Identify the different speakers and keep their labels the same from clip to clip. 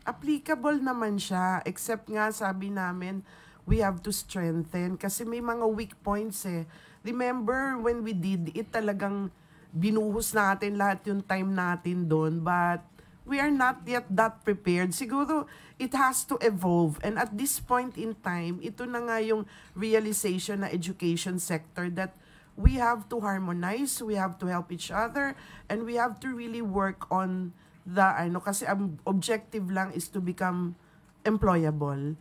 Speaker 1: applicable naman siya. Except nga, sabi namin, we have to strengthen. Kasi may mga weak points eh. Remember, when we did it, talagang binuhos natin lahat yung time natin doon. But we are not yet that prepared. Siguro, it has to evolve. And at this point in time, ito na nga yung realization na education sector that we have to harmonize, we have to help each other, and we have to really work on the, kasi ang objective lang is to become employable.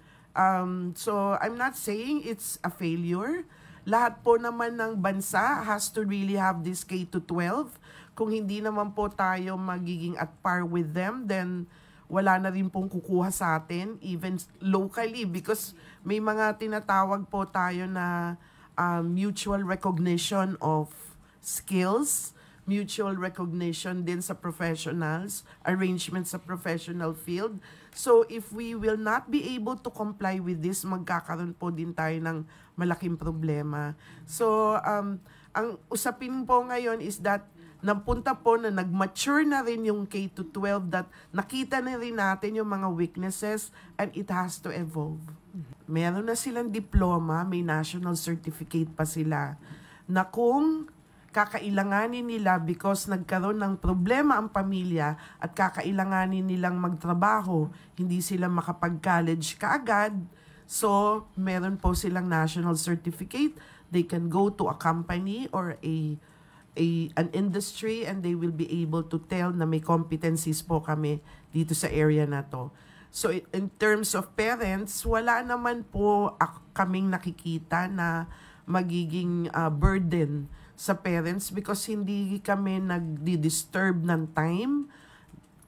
Speaker 1: So, I'm not saying it's a failure. Lahat po naman ng bansa has to really have this K-12. Kung hindi naman po tayo magiging at par with them, then wala na rin pong kukuha sa atin, even locally, because may mga tinatawag po tayo na mutual recognition of skills, mutual recognition din sa professionals, arrangements sa professional field. So if we will not be able to comply with this, magkakaroon po din tayo ng malaking problema. So ang usapin po ngayon is that napunta po na nag-mature na rin yung K-12, that nakita na rin natin yung mga weaknesses and it has to evolve. Meron na silang diploma, may national certificate pa sila, na kung kakailanganin nila because nagkaroon ng problema ang pamilya at kakailanganin nilang magtrabaho, hindi sila makapag-college kaagad, so meron po silang national certificate, they can go to a company or an industry and they will be able to tell na may competencies po kami dito sa area na to. So in terms of parents, wala naman po kaming nakikita na magiging burden sa parents because hindi kami nagdi-disturb ng time.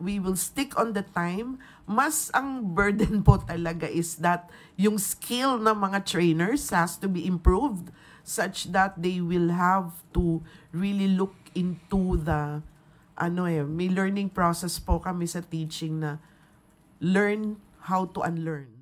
Speaker 1: We will stick on the time. Mas ang burden po talaga is that yung skill ng mga trainers has to be improved such that they will have to really look into the may learning process po kami sa teaching na learn how to unlearn.